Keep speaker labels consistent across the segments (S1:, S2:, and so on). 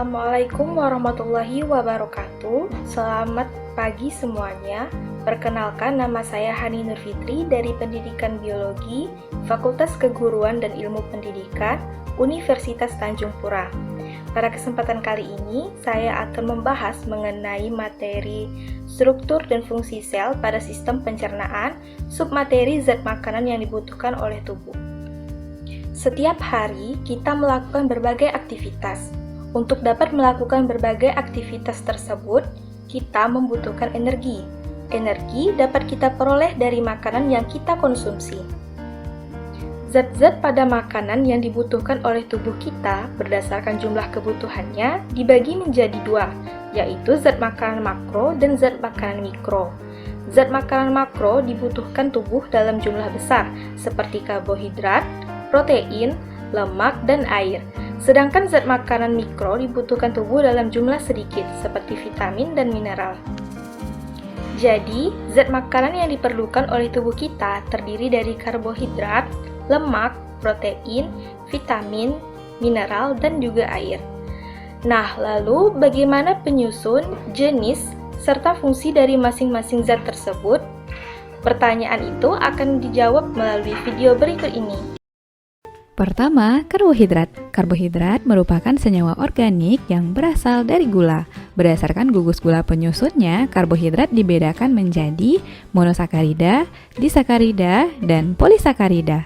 S1: Assalamualaikum warahmatullahi wabarakatuh. Selamat pagi semuanya. Perkenalkan, nama saya Hani Nur Fitri dari Pendidikan Biologi, Fakultas Keguruan dan Ilmu Pendidikan, Universitas Tanjung Pura. Pada kesempatan kali ini, saya akan membahas mengenai materi struktur dan fungsi sel pada sistem pencernaan, submateri zat makanan yang dibutuhkan oleh tubuh. Setiap hari, kita melakukan berbagai aktivitas. Untuk dapat melakukan berbagai aktivitas tersebut, kita membutuhkan energi. Energi dapat kita peroleh dari makanan yang kita konsumsi. Zat-zat pada makanan yang dibutuhkan oleh tubuh kita berdasarkan jumlah kebutuhannya dibagi menjadi dua, yaitu zat makanan makro dan zat makanan mikro. Zat makanan makro dibutuhkan tubuh dalam jumlah besar, seperti karbohidrat, protein, lemak, dan air. Sedangkan zat makanan mikro dibutuhkan tubuh dalam jumlah sedikit, seperti vitamin dan mineral. Jadi, zat makanan yang diperlukan oleh tubuh kita terdiri dari karbohidrat, lemak, protein, vitamin, mineral, dan juga air. Nah, lalu bagaimana penyusun, jenis, serta fungsi dari masing-masing zat tersebut? Pertanyaan itu akan dijawab melalui video berikut ini.
S2: Pertama, karbohidrat. Karbohidrat merupakan senyawa organik yang berasal dari gula. Berdasarkan gugus gula penyusunnya, karbohidrat dibedakan menjadi monosakarida, disakarida, dan polisakarida.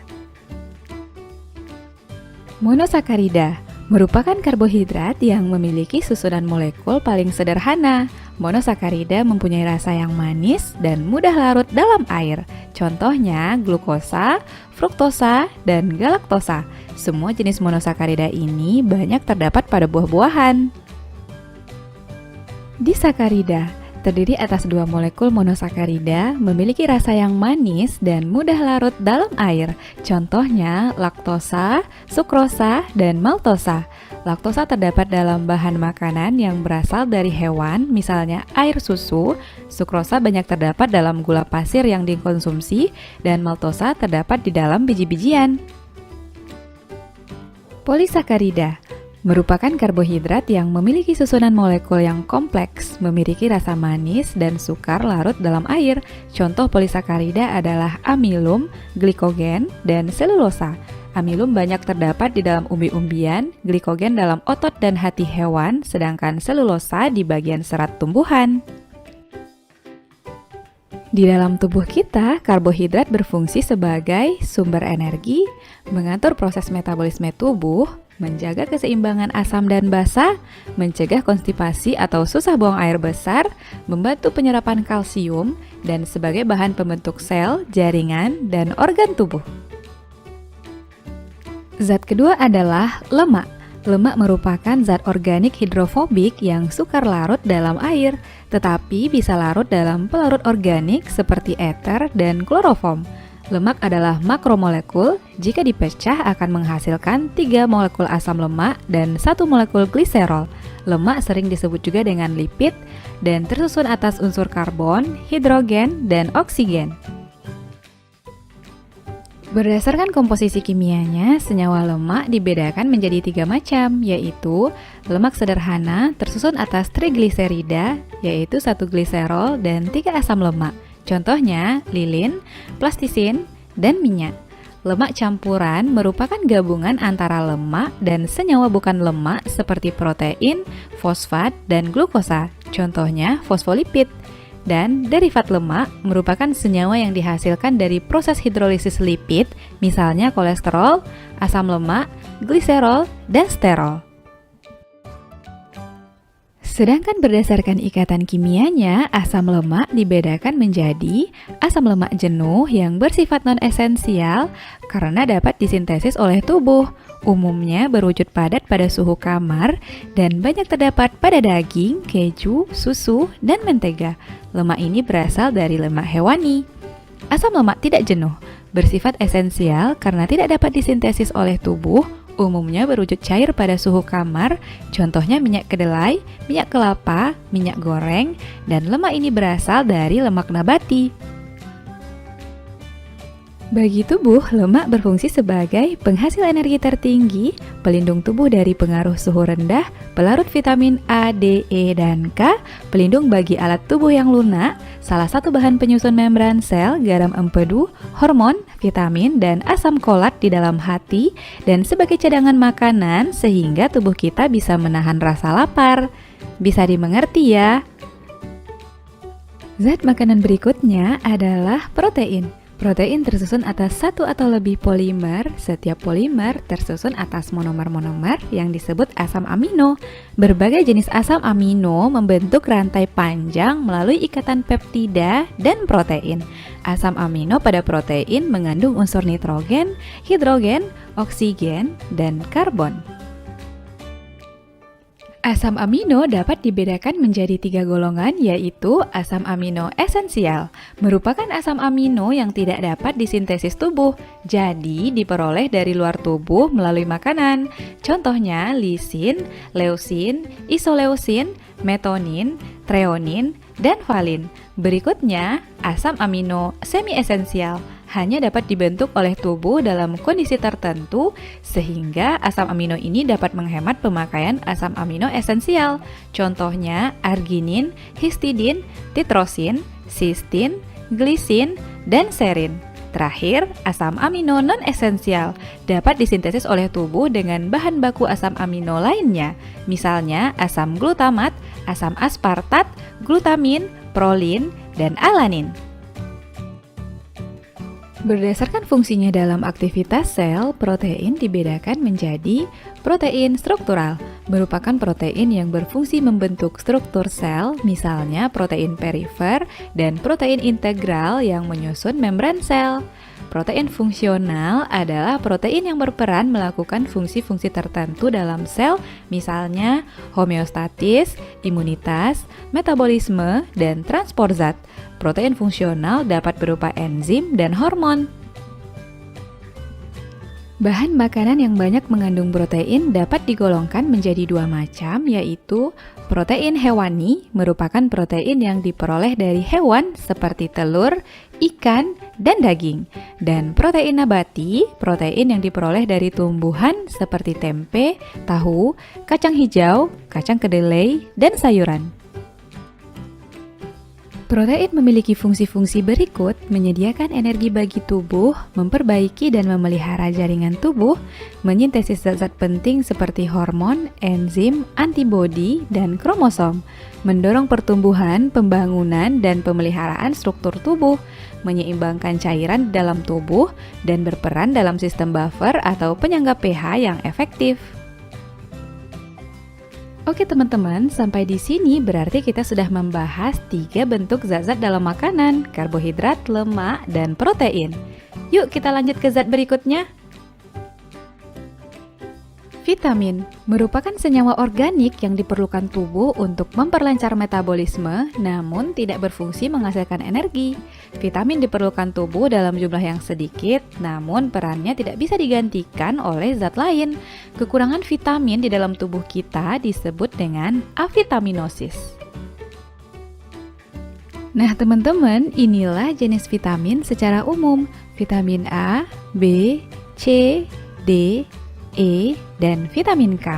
S2: Monosakarida merupakan karbohidrat yang memiliki susunan molekul paling sederhana. Monosakarida mempunyai rasa yang manis dan mudah larut dalam air. Contohnya glukosa, fruktosa, dan galaktosa. Semua jenis monosakarida ini banyak terdapat pada buah-buahan. Disakarida terdiri atas dua molekul monosakarida memiliki rasa yang manis dan mudah larut dalam air. Contohnya laktosa, sukrosa, dan maltosa. Laktosa terdapat dalam bahan makanan yang berasal dari hewan, misalnya air susu. Sukrosa banyak terdapat dalam gula pasir yang dikonsumsi, dan maltosa terdapat di dalam biji-bijian. Polisakarida merupakan karbohidrat yang memiliki susunan molekul yang kompleks, memiliki rasa manis dan sukar larut dalam air. Contoh polisakarida adalah amilum, glikogen, dan selulosa. Amilum banyak terdapat di dalam umbi-umbian, glikogen dalam otot dan hati hewan, sedangkan selulosa di bagian serat tumbuhan. Di dalam tubuh kita, karbohidrat berfungsi sebagai sumber energi, mengatur proses metabolisme tubuh, menjaga keseimbangan asam dan basa, mencegah konstipasi atau susah buang air besar, membantu penyerapan kalsium, dan sebagai bahan pembentuk sel, jaringan, dan organ tubuh. Zat kedua adalah lemak. Lemak merupakan zat organik hidrofobik yang sukar larut dalam air, tetapi bisa larut dalam pelarut organik seperti eter dan kloroform. Lemak adalah makromolekul, jika dipecah akan menghasilkan 3 molekul asam lemak dan 1 molekul gliserol. Lemak sering disebut juga dengan lipid dan tersusun atas unsur karbon, hidrogen, dan oksigen. Berdasarkan komposisi kimianya, senyawa lemak dibedakan menjadi 3 macam, yaitu lemak sederhana tersusun atas trigliserida, yaitu 1 gliserol dan 3 asam lemak. Contohnya lilin, plastisin, dan minyak. Lemak campuran merupakan gabungan antara lemak dan senyawa bukan lemak seperti protein, fosfat, dan glukosa. Contohnya fosfolipid. Dan derivat lemak merupakan senyawa yang dihasilkan dari proses hidrolisis lipid, misalnya kolesterol, asam lemak, gliserol, dan sterol. Sedangkan berdasarkan ikatan kimianya, asam lemak dibedakan menjadi asam lemak jenuh yang bersifat non-esensial karena dapat disintesis oleh tubuh. Umumnya berwujud padat pada suhu kamar dan banyak terdapat pada daging, keju, susu, dan mentega. Lemak ini berasal dari lemak hewani. Asam lemak tidak jenuh, bersifat esensial karena tidak dapat disintesis oleh tubuh. Umumnya berwujud cair pada suhu kamar, contohnya minyak kedelai, minyak kelapa, minyak goreng, dan lemak ini berasal dari lemak nabati. Bagi tubuh, lemak berfungsi sebagai penghasil energi tertinggi, pelindung tubuh dari pengaruh suhu rendah, pelarut vitamin A, D, E, dan K, pelindung bagi alat tubuh yang lunak, salah satu bahan penyusun membran sel, garam empedu, hormon, vitamin, dan asam kolat di dalam hati, dan sebagai cadangan makanan sehingga tubuh kita bisa menahan rasa lapar. Bisa dimengerti ya? Zat makanan berikutnya adalah protein. Protein tersusun atas satu atau lebih polimer. Setiap polimer tersusun atas monomer-monomer yang disebut asam amino. Berbagai jenis asam amino membentuk rantai panjang melalui ikatan peptida dan protein. Asam amino pada protein mengandung unsur nitrogen, hidrogen, oksigen, dan karbon. Asam amino dapat dibedakan menjadi 3 golongan, yaitu asam amino esensial, merupakan asam amino yang tidak dapat disintesis tubuh, jadi diperoleh dari luar tubuh melalui makanan. Contohnya lisin, leusin, isoleusin, metonin, treonin, dan valin. Berikutnya, asam amino semi-esensial hanya dapat dibentuk oleh tubuh dalam kondisi tertentu, sehingga asam amino ini dapat menghemat pemakaian asam amino esensial. Contohnya arginin, histidin, titrosin, sistin, glisin, dan serin. Terakhir, asam amino non-esensial dapat disintesis oleh tubuh dengan bahan baku asam amino lainnya, misalnya asam glutamat, asam aspartat, glutamin, prolin, dan alanin. Berdasarkan fungsinya dalam aktivitas sel, protein dibedakan menjadi protein struktural, merupakan protein yang berfungsi membentuk struktur sel, misalnya protein perifer, dan protein integral yang menyusun membran sel. Protein fungsional adalah protein yang berperan melakukan fungsi-fungsi tertentu dalam sel, misalnya homeostatis, imunitas, metabolisme, dan transport zat. Protein fungsional dapat berupa enzim dan hormon. Bahan makanan yang banyak mengandung protein dapat digolongkan menjadi 2 macam, yaitu protein hewani, merupakan protein yang diperoleh dari hewan seperti telur, ikan, dan daging. Dan protein nabati, protein yang diperoleh dari tumbuhan seperti tempe, tahu, kacang hijau, kacang kedelai, dan sayuran. Protein memiliki fungsi-fungsi berikut: menyediakan energi bagi tubuh, memperbaiki dan memelihara jaringan tubuh, menyintesis zat-zat penting seperti hormon, enzim, antibodi, dan kromosom, mendorong pertumbuhan, pembangunan, dan pemeliharaan struktur tubuh, menyeimbangkan cairan di dalam tubuh, dan berperan dalam sistem buffer atau penyangga pH yang efektif. Oke teman-teman, sampai di sini berarti kita sudah membahas 3 bentuk zat-zat dalam makanan: karbohidrat, lemak, dan protein. Yuk kita lanjut ke zat berikutnya. Vitamin merupakan senyawa organik yang diperlukan tubuh untuk memperlancar metabolisme, namun tidak berfungsi menghasilkan energi. Vitamin diperlukan tubuh dalam jumlah yang sedikit, namun perannya tidak bisa digantikan oleh zat lain. Kekurangan vitamin di dalam tubuh kita disebut dengan avitaminosis. Nah teman-teman, inilah jenis vitamin secara umum: vitamin A, B, C, D, E, dan vitamin K.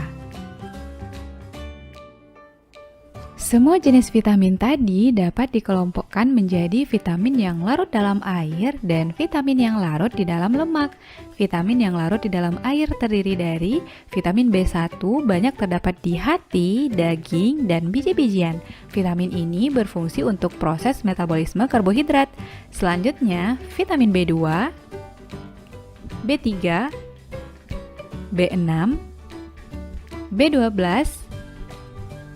S2: Semua jenis vitamin tadi dapat dikelompokkan menjadi vitamin yang larut dalam air dan vitamin yang larut di dalam lemak. Vitamin yang larut di dalam air terdiri dari vitamin B1, banyak terdapat di hati, daging, dan biji-bijian. Vitamin ini berfungsi untuk proses metabolisme karbohidrat. Selanjutnya, vitamin B2, B3, B6, B12,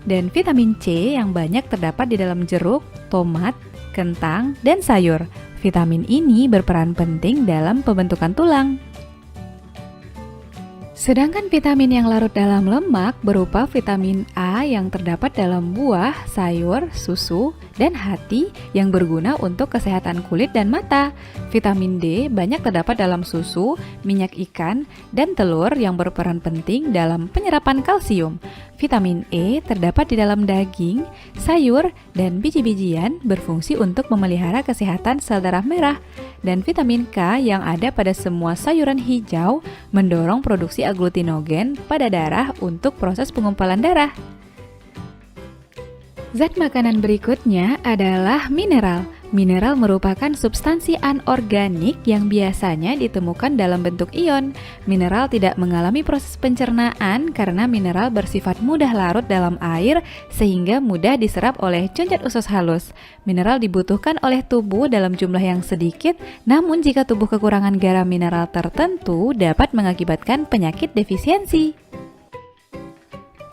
S2: dan vitamin C yang banyak terdapat di dalam jeruk, tomat, kentang, dan sayur. Vitamin ini berperan penting dalam pembentukan tulang. Sedangkan vitamin yang larut dalam lemak berupa vitamin A yang terdapat dalam buah, sayur, susu, dan hati yang berguna untuk kesehatan kulit dan mata. Vitamin D banyak terdapat dalam susu, minyak ikan, dan telur yang berperan penting dalam penyerapan kalsium. Vitamin E terdapat di dalam daging, sayur, dan biji-bijian berfungsi untuk memelihara kesehatan sel darah merah. Dan vitamin K yang ada pada semua sayuran hijau mendorong produksi aglutinogen pada darah untuk proses pengumpulan darah. Zat makanan berikutnya adalah mineral. Mineral merupakan substansi anorganik yang biasanya ditemukan dalam bentuk ion. Mineral tidak mengalami proses pencernaan karena mineral bersifat mudah larut dalam air sehingga mudah diserap oleh concat usus halus. Mineral dibutuhkan oleh tubuh dalam jumlah yang sedikit, namun jika tubuh kekurangan garam mineral tertentu dapat mengakibatkan penyakit defisiensi.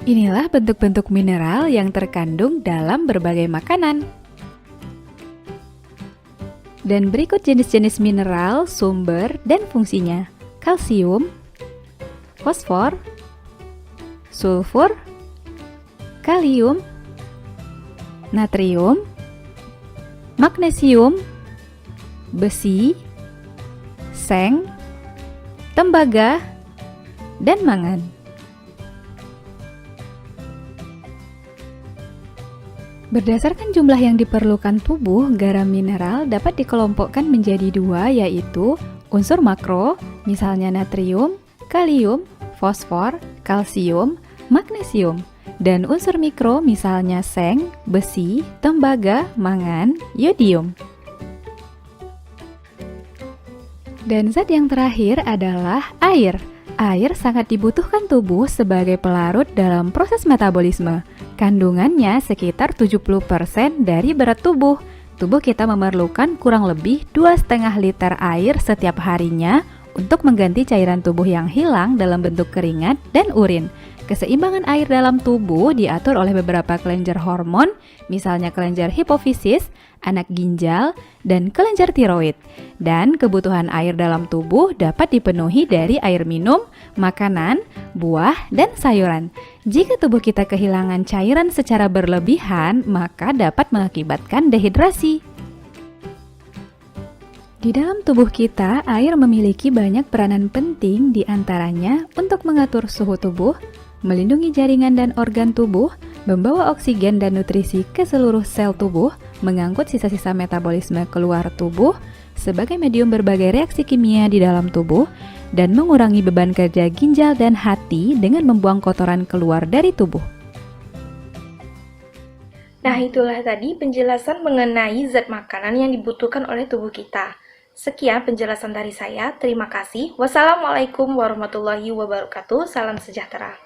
S2: Inilah bentuk-bentuk mineral yang terkandung dalam berbagai makanan. Dan berikut jenis-jenis mineral, sumber, dan fungsinya. Kalsium, fosfor, sulfur, kalium, natrium, magnesium, besi, seng, tembaga, dan mangan. Berdasarkan jumlah yang diperlukan tubuh, garam mineral dapat dikelompokkan menjadi dua, yaitu unsur makro, misalnya natrium, kalium, fosfor, kalsium, magnesium, dan unsur mikro, misalnya seng, besi, tembaga, mangan, yodium. Dan zat yang terakhir adalah air. Air sangat dibutuhkan tubuh sebagai pelarut dalam proses metabolisme. Kandungannya sekitar 70% dari berat tubuh. Tubuh kita memerlukan kurang lebih 2,5 liter air setiap harinya untuk mengganti cairan tubuh yang hilang dalam bentuk keringat dan urin. Keseimbangan air dalam tubuh diatur oleh beberapa kelenjar hormon, misalnya kelenjar hipofisis, anak ginjal, dan kelenjar tiroid. Dan kebutuhan air dalam tubuh dapat dipenuhi dari air minum, makanan, buah, dan sayuran. Jika tubuh kita kehilangan cairan secara berlebihan, maka dapat mengakibatkan dehidrasi. Di dalam tubuh kita, air memiliki banyak peranan penting, di antaranya untuk mengatur suhu tubuh, melindungi jaringan dan organ tubuh, membawa oksigen dan nutrisi ke seluruh sel tubuh, mengangkut sisa-sisa metabolisme keluar tubuh, sebagai medium berbagai reaksi kimia di dalam tubuh, dan mengurangi beban kerja ginjal dan hati dengan membuang kotoran keluar dari tubuh.
S1: Nah, itulah tadi penjelasan mengenai zat makanan yang dibutuhkan oleh tubuh kita. Sekian penjelasan dari saya, terima kasih. Wassalamualaikum warahmatullahi wabarakatuh. Salam sejahtera.